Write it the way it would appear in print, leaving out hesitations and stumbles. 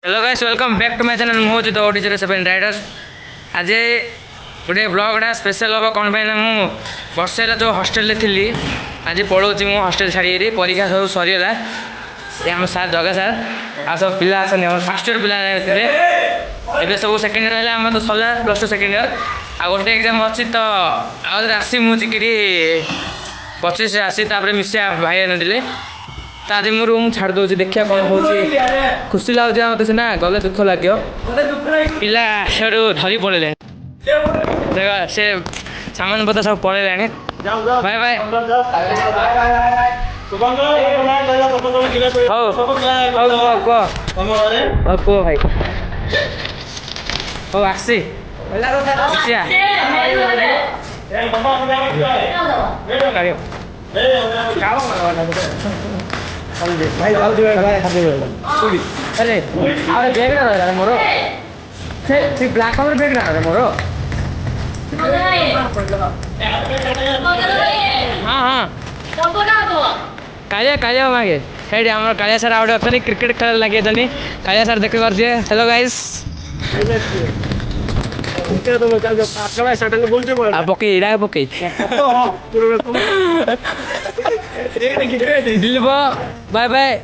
hello guys welcome back to my channel मु हूँ the ओडिजर seven rider आज गोटे ब्लॉगटा स्पेशल हम कौन पाई मु वर्षे जो हॉस्टल थी आज पढ़ाऊँ मु हॉस्टल छाड़ी परीक्षा सब सरीगला आम सार जगह सार आ सब पिला आसनी फर्स्ट इयर पिला थे सब सेकेंड इयर आम तो सरला प्लस टू सेकेंड इयर आ गोटे एग्जाम अच्छी तो आसी मुझे 25 आसी मिसा भाई आने आज मो रूम छाड़ दूसरी देखिए कौन हो खुशी लगुच मत सीना गले दुख लगे पिला धरी पड़े देख से सामान पता सब पड़े बाय बाय कह भाई हो आसी भाई अरे बेग ना मोर से ब्लैक कलर बेग ना मोर हाँ हाँ कालिया कालिया मागे हेड आम कालिया सर आउट अच्छा क्रिकेट खेल लगे कालिया सर देख पारे हेलो गाइस पकई इड़ा पकई बाय बाय